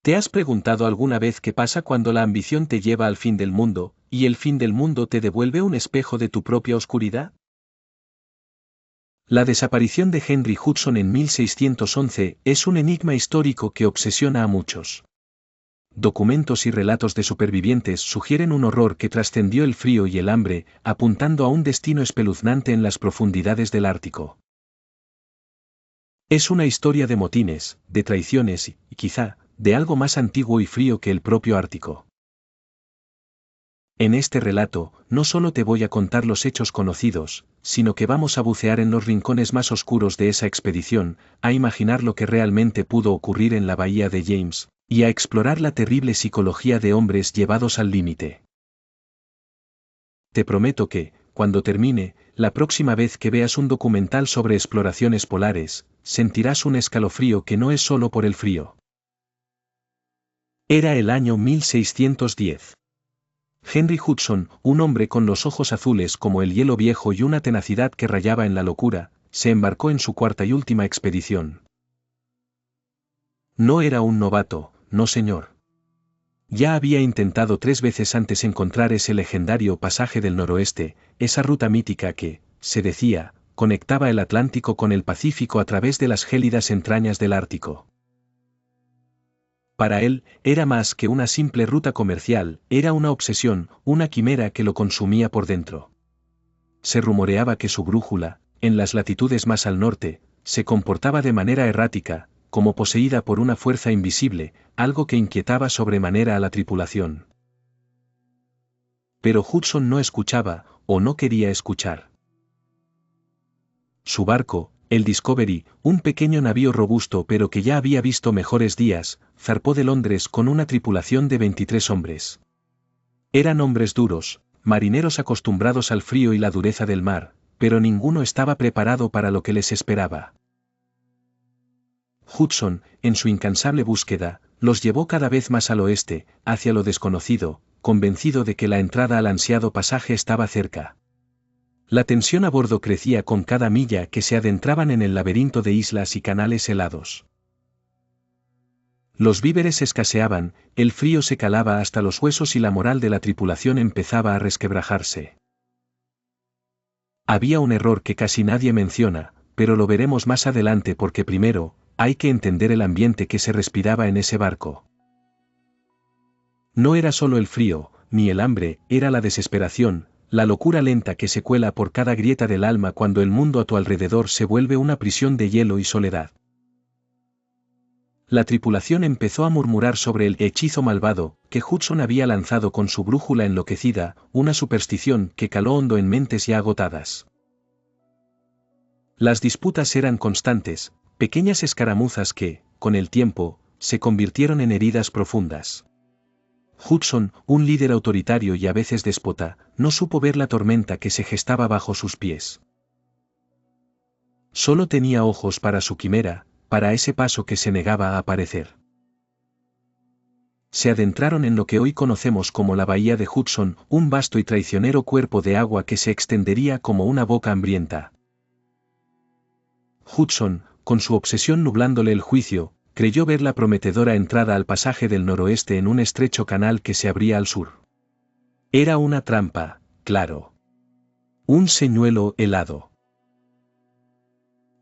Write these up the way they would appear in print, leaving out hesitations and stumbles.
¿Te has preguntado alguna vez qué pasa cuando la ambición te lleva al fin del mundo, y el fin del mundo te devuelve un espejo de tu propia oscuridad? La desaparición de Henry Hudson en 1611 es un enigma histórico que obsesiona a muchos. Documentos y relatos de supervivientes sugieren un horror que trascendió el frío y el hambre, apuntando a un destino espeluznante en las profundidades del Ártico. Es una historia de motines, de traiciones y, quizá, de algo más antiguo y frío que el propio Ártico. En este relato, no solo te voy a contar los hechos conocidos, sino que vamos a bucear en los rincones más oscuros de esa expedición, a imaginar lo que realmente pudo ocurrir en la bahía de James, y a explorar la terrible psicología de hombres llevados al límite. Te prometo que, cuando termine, la próxima vez que veas un documental sobre exploraciones polares, sentirás un escalofrío que no es solo por el frío. Era el año 1610. Henry Hudson, un hombre con los ojos azules como el hielo viejo y una tenacidad que rayaba en la locura, se embarcó en su cuarta y última expedición. No era un novato, no señor. Ya había intentado 3 veces antes encontrar ese legendario pasaje del noroeste, esa ruta mítica que, se decía, conectaba el Atlántico con el Pacífico a través de las gélidas entrañas del Ártico. Para él, era más que una simple ruta comercial, era una obsesión, una quimera que lo consumía por dentro. Se rumoreaba que su brújula, en las latitudes más al norte, se comportaba de manera errática, como poseída por una fuerza invisible, algo que inquietaba sobremanera a la tripulación. Pero Hudson no escuchaba, o no quería escuchar. Su barco, el Discovery, un pequeño navío robusto pero que ya había visto mejores días, zarpó de Londres con una tripulación de 23 hombres. Eran hombres duros, marineros acostumbrados al frío y la dureza del mar, pero ninguno estaba preparado para lo que les esperaba. Hudson, en su incansable búsqueda, los llevó cada vez más al oeste, hacia lo desconocido, convencido de que la entrada al ansiado pasaje estaba cerca. La tensión a bordo crecía con cada milla que se adentraban en el laberinto de islas y canales helados. Los víveres escaseaban, el frío se calaba hasta los huesos y la moral de la tripulación empezaba a resquebrajarse. Había un error que casi nadie menciona, pero lo veremos más adelante porque primero, hay que entender el ambiente que se respiraba en ese barco. No era solo el frío, ni el hambre, era la desesperación, la locura lenta que se cuela por cada grieta del alma cuando el mundo a tu alrededor se vuelve una prisión de hielo y soledad. La tripulación empezó a murmurar sobre el hechizo malvado que Hudson había lanzado con su brújula enloquecida, una superstición que caló hondo en mentes ya agotadas. Las disputas eran constantes, pequeñas escaramuzas que, con el tiempo, se convirtieron en heridas profundas. Hudson, un líder autoritario y a veces déspota, no supo ver la tormenta que se gestaba bajo sus pies. Solo tenía ojos para su quimera, para ese paso que se negaba a aparecer. Se adentraron en lo que hoy conocemos como la Bahía de Hudson, un vasto y traicionero cuerpo de agua que se extendería como una boca hambrienta. Hudson, con su obsesión nublándole el juicio, creyó ver la prometedora entrada al pasaje del noroeste en un estrecho canal que se abría al sur. Era una trampa, claro. Un señuelo helado.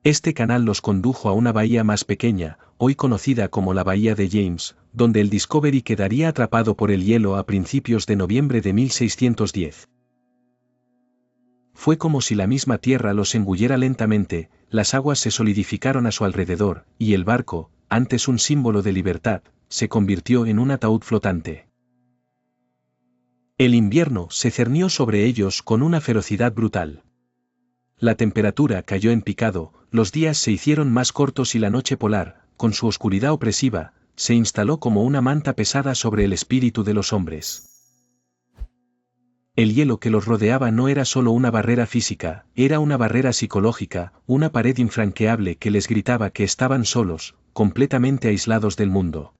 Este canal los condujo a una bahía más pequeña, hoy conocida como la Bahía de James, donde el Discovery quedaría atrapado por el hielo a principios de noviembre de 1610. Fue como si la misma tierra los engullera lentamente, las aguas se solidificaron a su alrededor, y el barco, antes un símbolo de libertad, se convirtió en un ataúd flotante. El invierno se cernió sobre ellos con una ferocidad brutal. La temperatura cayó en picado, los días se hicieron más cortos y la noche polar, con su oscuridad opresiva, se instaló como una manta pesada sobre el espíritu de los hombres. El hielo que los rodeaba no era solo una barrera física, era una barrera psicológica, una pared infranqueable que les gritaba que estaban solos, completamente aislados del mundo.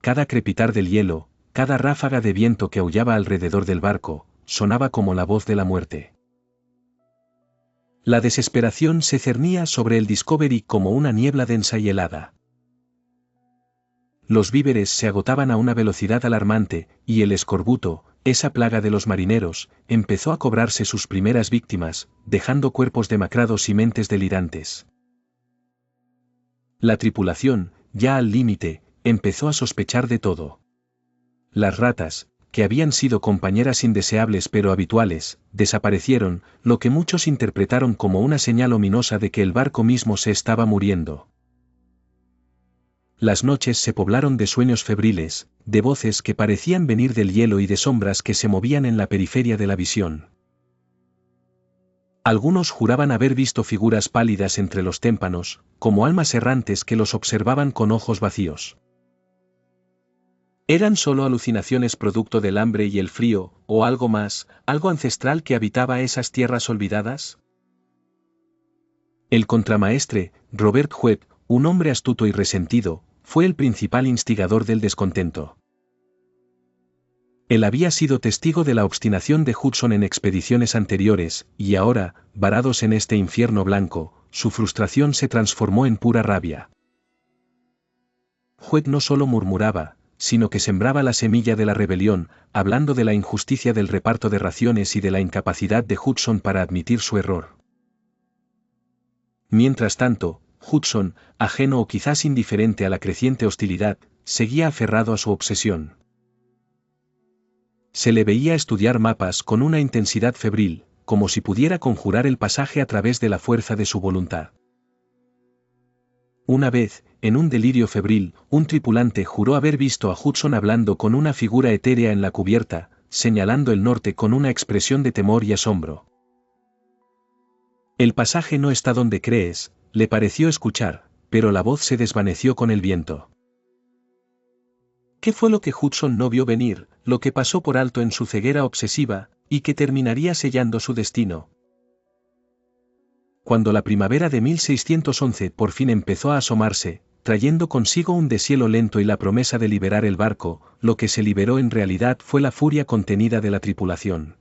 Cada crepitar del hielo, cada ráfaga de viento que aullaba alrededor del barco, sonaba como la voz de la muerte. La desesperación se cernía sobre el Discovery como una niebla densa y helada. Los víveres se agotaban a una velocidad alarmante, y el escorbuto, esa plaga de los marineros, empezó a cobrarse sus primeras víctimas, dejando cuerpos demacrados y mentes delirantes. La tripulación, ya al límite, empezó a sospechar de todo. Las ratas, que habían sido compañeras indeseables pero habituales, desaparecieron, lo que muchos interpretaron como una señal ominosa de que el barco mismo se estaba muriendo. Las noches se poblaron de sueños febriles, de voces que parecían venir del hielo y de sombras que se movían en la periferia de la visión. Algunos juraban haber visto figuras pálidas entre los témpanos, como almas errantes que los observaban con ojos vacíos. ¿Eran solo alucinaciones producto del hambre y el frío, o algo más, algo ancestral que habitaba esas tierras olvidadas? El contramaestre, Robert Webb, un hombre astuto y resentido, fue el principal instigador del descontento. Él había sido testigo de la obstinación de Hudson en expediciones anteriores, y ahora, varados en este infierno blanco, su frustración se transformó en pura rabia. Webb no solo murmuraba, sino que sembraba la semilla de la rebelión, hablando de la injusticia del reparto de raciones y de la incapacidad de Hudson para admitir su error. Mientras tanto, Hudson, ajeno o quizás indiferente a la creciente hostilidad, seguía aferrado a su obsesión. Se le veía estudiar mapas con una intensidad febril, como si pudiera conjurar el pasaje a través de la fuerza de su voluntad. Una vez, en un delirio febril, un tripulante juró haber visto a Hudson hablando con una figura etérea en la cubierta, señalando el norte con una expresión de temor y asombro. El pasaje no está donde crees, le pareció escuchar, pero la voz se desvaneció con el viento. ¿Qué fue lo que Hudson no vio venir, lo que pasó por alto en su ceguera obsesiva, y que terminaría sellando su destino? Cuando la primavera de 1611 por fin empezó a asomarse, trayendo consigo un deshielo lento y la promesa de liberar el barco, lo que se liberó en realidad fue la furia contenida de la tripulación.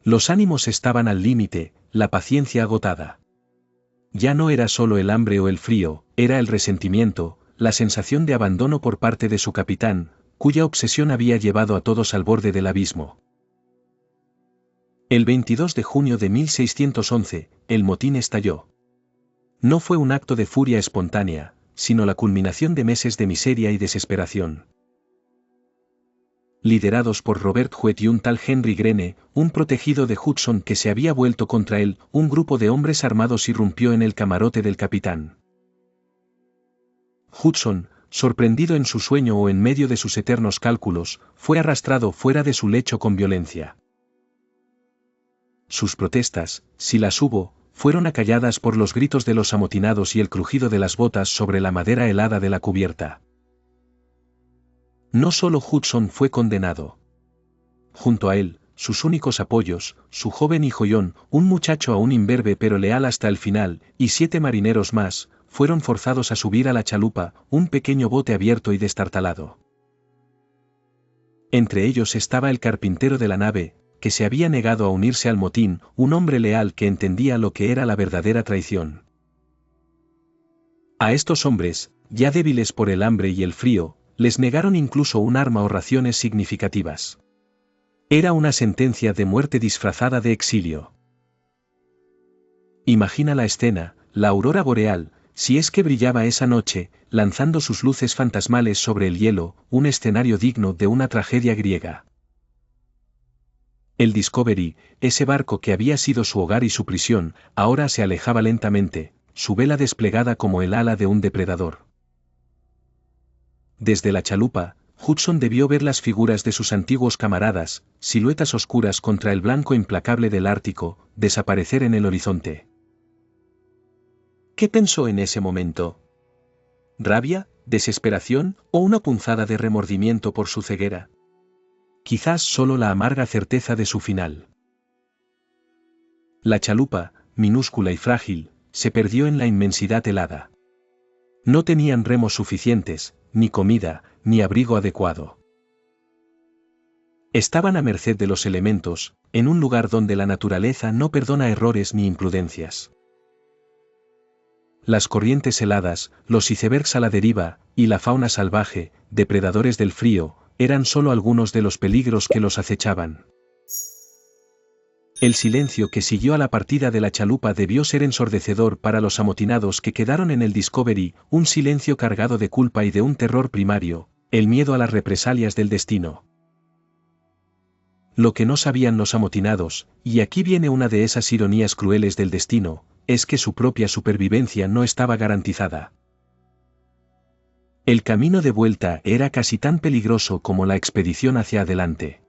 Los ánimos estaban al límite, la paciencia agotada. Ya no era solo el hambre o el frío, era el resentimiento, la sensación de abandono por parte de su capitán, cuya obsesión había llevado a todos al borde del abismo. El 22 de junio de 1611, el motín estalló. No fue un acto de furia espontánea, sino la culminación de meses de miseria y desesperación. Liderados por Robert Webb y un tal Henry Greene, un protegido de Hudson que se había vuelto contra él, un grupo de hombres armados irrumpió en el camarote del capitán. Hudson, sorprendido en su sueño o en medio de sus eternos cálculos, fue arrastrado fuera de su lecho con violencia. Sus protestas, si las hubo, fueron acalladas por los gritos de los amotinados y el crujido de las botas sobre la madera helada de la cubierta. No solo Hudson fue condenado. Junto a él, sus únicos apoyos, su joven hijo John, un muchacho aún imberbe pero leal hasta el final, y 7 marineros más, fueron forzados a subir a la chalupa, un pequeño bote abierto y destartalado. Entre ellos estaba el carpintero de la nave, que se había negado a unirse al motín, un hombre leal que entendía lo que era la verdadera traición. A estos hombres, ya débiles por el hambre y el frío, les negaron incluso un arma o raciones significativas. Era una sentencia de muerte disfrazada de exilio. Imagina la escena, la aurora boreal, si es que brillaba esa noche, lanzando sus luces fantasmales sobre el hielo, un escenario digno de una tragedia griega. El Discovery, ese barco que había sido su hogar y su prisión, ahora se alejaba lentamente, su vela desplegada como el ala de un depredador. Desde la chalupa, Hudson debió ver las figuras de sus antiguos camaradas, siluetas oscuras contra el blanco implacable del Ártico, desaparecer en el horizonte. ¿Qué pensó en ese momento? ¿Rabia, desesperación o una punzada de remordimiento por su ceguera? Quizás solo la amarga certeza de su final. La chalupa, minúscula y frágil, se perdió en la inmensidad helada. No tenían remos suficientes, ni comida, ni abrigo adecuado. Estaban a merced de los elementos, en un lugar donde la naturaleza no perdona errores ni imprudencias. las corrientes heladas, los icebergs a la deriva, y la fauna salvaje, depredadores del frío, eran solo algunos de los peligros que los acechaban. El silencio que siguió a la partida de la chalupa debió ser ensordecedor para los amotinados que quedaron en el Discovery, un silencio cargado de culpa y de un terror primario, el miedo a las represalias del destino. Lo que no sabían los amotinados, y aquí viene una de esas ironías crueles del destino, es que su propia supervivencia no estaba garantizada. El camino de vuelta era casi tan peligroso como la expedición hacia adelante.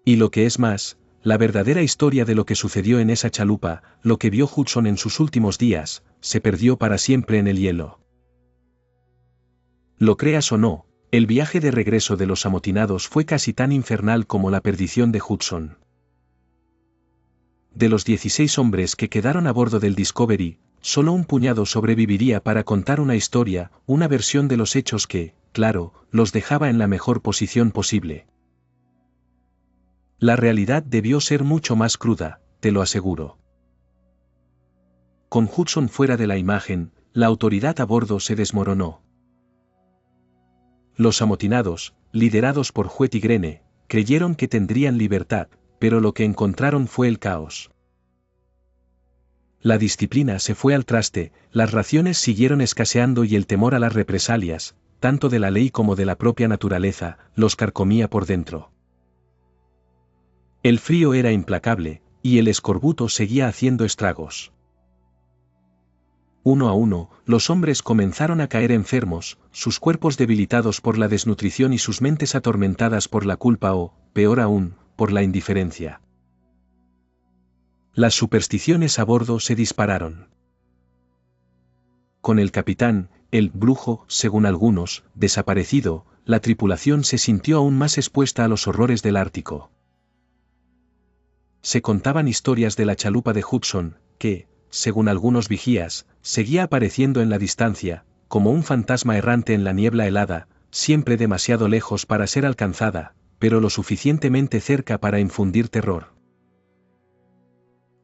Y lo que es más, la verdadera historia de lo que sucedió en esa chalupa, lo que vio Hudson en sus últimos días, se perdió para siempre en el hielo. Lo creas o no, el viaje de regreso de los amotinados fue casi tan infernal como la perdición de Hudson. De los 16 hombres que quedaron a bordo del Discovery, solo un puñado sobreviviría para contar una historia, una versión de los hechos que, claro, los dejaba en la mejor posición posible. La realidad debió ser mucho más cruda, te lo aseguro. Con Hudson fuera de la imagen, la autoridad a bordo se desmoronó. Los amotinados, liderados por Huet y Greene, creyeron que tendrían libertad, pero lo que encontraron fue el caos. La disciplina se fue al traste, las raciones siguieron escaseando y el temor a las represalias, tanto de la ley como de la propia naturaleza, los carcomía por dentro. El frío era implacable, y el escorbuto seguía haciendo estragos. Uno a uno, los hombres comenzaron a caer enfermos, sus cuerpos debilitados por la desnutrición y sus mentes atormentadas por la culpa o, peor aún, por la indiferencia. Las supersticiones a bordo se dispararon. Con el capitán, el brujo, según algunos, desaparecido, la tripulación se sintió aún más expuesta a los horrores del Ártico. Se contaban historias de la chalupa de Hudson, que, según algunos vigías, seguía apareciendo en la distancia, como un fantasma errante en la niebla helada, siempre demasiado lejos para ser alcanzada, pero lo suficientemente cerca para infundir terror.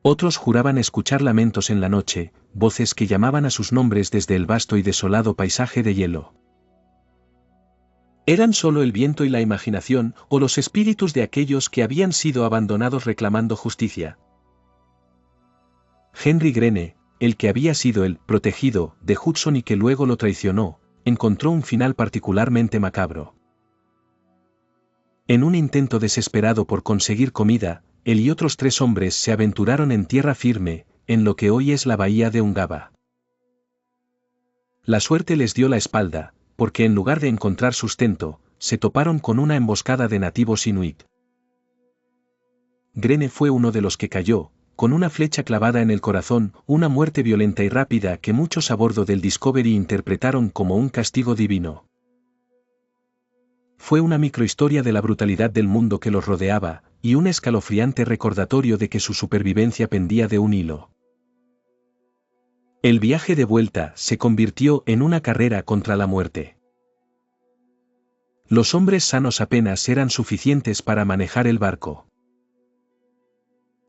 Otros juraban escuchar lamentos en la noche, voces que llamaban a sus nombres desde el vasto y desolado paisaje de hielo. ¿Eran solo el viento y la imaginación, o los espíritus de aquellos que habían sido abandonados reclamando justicia? Henry Greene, el que había sido el protegido de Hudson y que luego lo traicionó, encontró un final particularmente macabro. En un intento desesperado por conseguir comida, él y otros 3 hombres se aventuraron en tierra firme, en lo que hoy es la bahía de Ungava. La suerte les dio la espalda, porque en lugar de encontrar sustento, se toparon con una emboscada de nativos inuit. Greene fue uno de los que cayó, con una flecha clavada en el corazón, una muerte violenta y rápida que muchos a bordo del Discovery interpretaron como un castigo divino. Fue una microhistoria de la brutalidad del mundo que los rodeaba, y un escalofriante recordatorio de que su supervivencia pendía de un hilo. El viaje de vuelta se convirtió en una carrera contra la muerte. Los hombres sanos apenas eran suficientes para manejar el barco.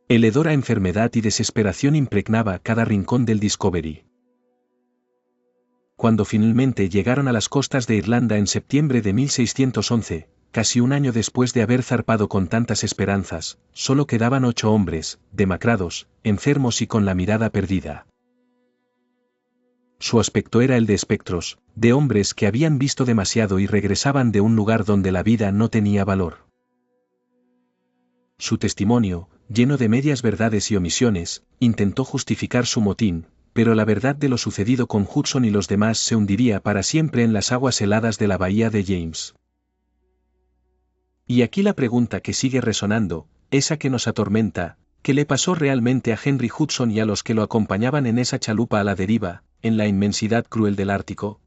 El hedor a enfermedad y desesperación impregnaba cada rincón del Discovery. Cuando finalmente llegaron a las costas de Irlanda en septiembre de 1611, casi un año después de haber zarpado con tantas esperanzas, solo quedaban 8 hombres, demacrados, enfermos y con la mirada perdida. Su aspecto era el de espectros, de hombres que habían visto demasiado y regresaban de un lugar donde la vida no tenía valor. Su testimonio, lleno de medias verdades y omisiones, intentó justificar su motín, pero la verdad de lo sucedido con Hudson y los demás se hundiría para siempre en las aguas heladas de la bahía de James. Y aquí la pregunta que sigue resonando, esa que nos atormenta, ¿qué le pasó realmente a Henry Hudson y a los que lo acompañaban en esa chalupa a la deriva, en la inmensidad cruel del Ártico?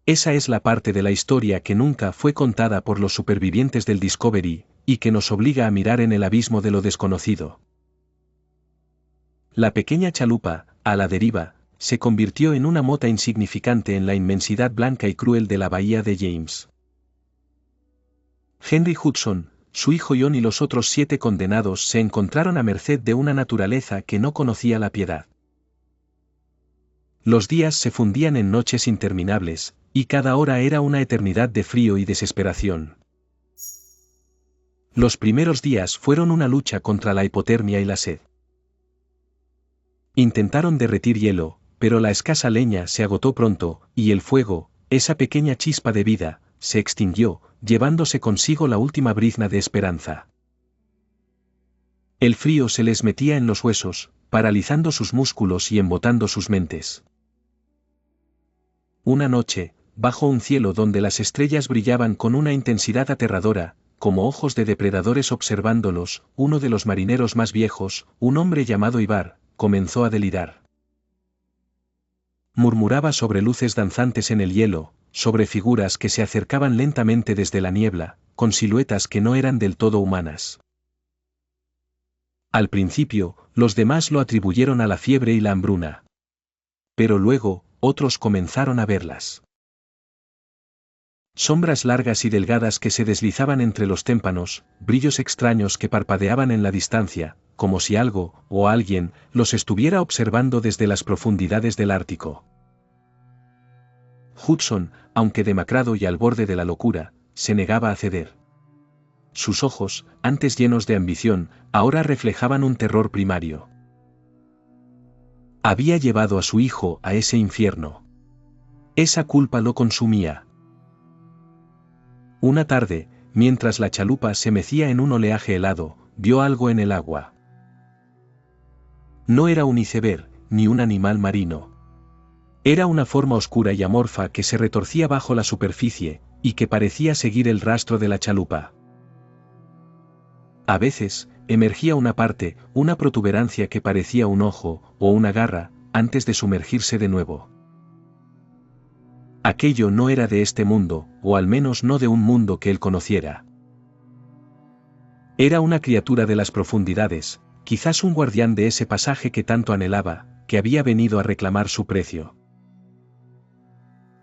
Esa es la parte de la historia que nunca fue contada por los supervivientes del Discovery, y que nos obliga a mirar en el abismo de lo desconocido. La pequeña chalupa, a la deriva, se convirtió en una mota insignificante en la inmensidad blanca y cruel de la bahía de James. Henry Hudson, su hijo John y los otros 7 condenados se encontraron a merced de una naturaleza que no conocía la piedad. Los días se fundían en noches interminables, y cada hora era una eternidad de frío y desesperación. Los primeros días fueron una lucha contra la hipotermia y la sed. Intentaron derretir hielo, pero la escasa leña se agotó pronto, y el fuego, esa pequeña chispa de vida, se extinguió, llevándose consigo la última brizna de esperanza. El frío se les metía en los huesos, paralizando sus músculos y embotando sus mentes. Una noche, bajo un cielo donde las estrellas brillaban con una intensidad aterradora, como ojos de depredadores observándolos, uno de los marineros más viejos, un hombre llamado Ivar, comenzó a delirar. Murmuraba sobre luces danzantes en el hielo, sobre figuras que se acercaban lentamente desde la niebla, con siluetas que no eran del todo humanas. Al principio, los demás lo atribuyeron a la fiebre y la hambruna. Pero luego, otros comenzaron a verlas. Sombras largas y delgadas que se deslizaban entre los témpanos, brillos extraños que parpadeaban en la distancia, como si algo, o alguien, los estuviera observando desde las profundidades del Ártico. Hudson, aunque demacrado y al borde de la locura, se negaba a ceder. Sus ojos, antes llenos de ambición, ahora reflejaban un terror primario. Había llevado a su hijo a ese infierno. Esa culpa lo consumía. Una tarde, mientras la chalupa se mecía en un oleaje helado, vio algo en el agua. No era un iceberg, ni un animal marino. Era una forma oscura y amorfa que se retorcía bajo la superficie, y que parecía seguir el rastro de la chalupa. A veces, emergía una parte, una protuberancia que parecía un ojo, o una garra, antes de sumergirse de nuevo. Aquello no era de este mundo, o al menos no de un mundo que él conociera. Era una criatura de las profundidades, quizás un guardián de ese pasaje que tanto anhelaba, que había venido a reclamar su precio.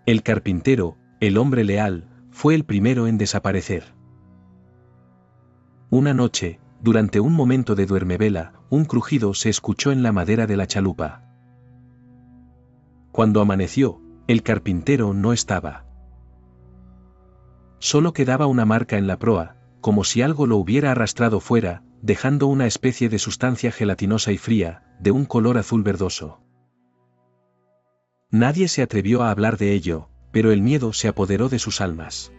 El carpintero, el hombre leal, fue el primero en desaparecer. Una noche, durante un momento de duermevela, un crujido se escuchó en la madera de la chalupa. Cuando amaneció, el carpintero no estaba. Solo quedaba una marca en la proa, como si algo lo hubiera arrastrado fuera, dejando una especie de sustancia gelatinosa y fría, de un color azul verdoso. Nadie se atrevió a hablar de ello, pero el miedo se apoderó de sus almas.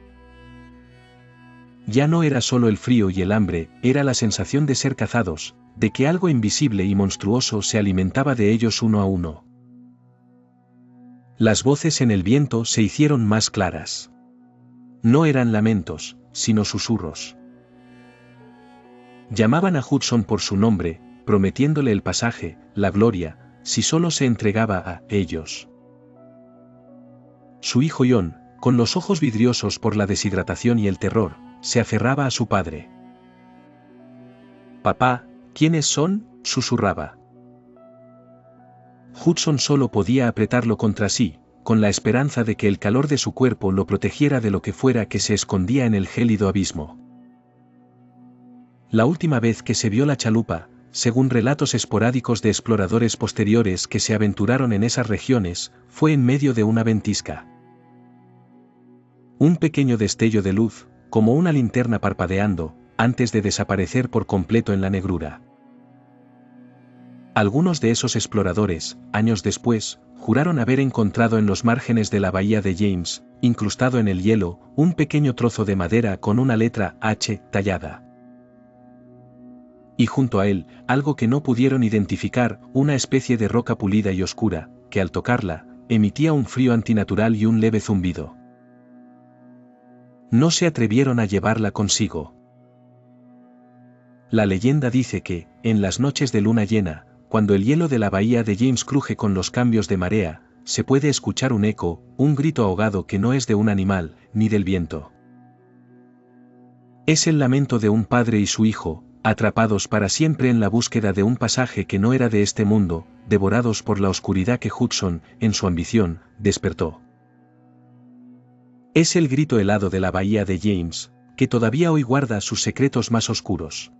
Ya no era solo el frío y el hambre, era la sensación de ser cazados, de que algo invisible y monstruoso se alimentaba de ellos uno a uno. Las voces en el viento se hicieron más claras. No eran lamentos, sino susurros. Llamaban a Hudson por su nombre, prometiéndole el pasaje, la gloria, si solo se entregaba a ellos. Su hijo John, con los ojos vidriosos por la deshidratación y el terror, se aferraba a su padre. «Papá, ¿quiénes son?», susurraba. Hudson solo podía apretarlo contra sí, con la esperanza de que el calor de su cuerpo lo protegiera de lo que fuera que se escondía en el gélido abismo. La última vez que se vio la chalupa, según relatos esporádicos de exploradores posteriores que se aventuraron en esas regiones, fue en medio de una ventisca. Un pequeño destello de luz, como una linterna parpadeando, antes de desaparecer por completo en la negrura. Algunos de esos exploradores, años después, juraron haber encontrado en los márgenes de la bahía de James, incrustado en el hielo, un pequeño trozo de madera con una letra H tallada. Y junto a él, algo que no pudieron identificar, una especie de roca pulida y oscura, que al tocarla, emitía un frío antinatural y un leve zumbido. No se atrevieron a llevarla consigo. La leyenda dice que, en las noches de luna llena, cuando el hielo de la bahía de James cruje con los cambios de marea, se puede escuchar un eco, un grito ahogado que no es de un animal, ni del viento. Es el lamento de un padre y su hijo, atrapados para siempre en la búsqueda de un pasaje que no era de este mundo, devorados por la oscuridad que Hudson, en su ambición, despertó. Es el grito helado de la bahía de James, que todavía hoy guarda sus secretos más oscuros.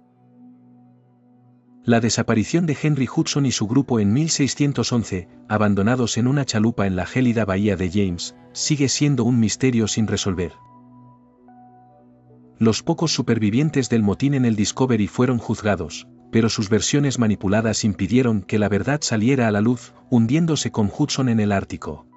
La desaparición de Henry Hudson y su grupo en 1611, abandonados en una chalupa en la gélida bahía de James, sigue siendo un misterio sin resolver. Los pocos supervivientes del motín en el Discovery fueron juzgados, pero sus versiones manipuladas impidieron que la verdad saliera a la luz, hundiéndose con Hudson en el Ártico.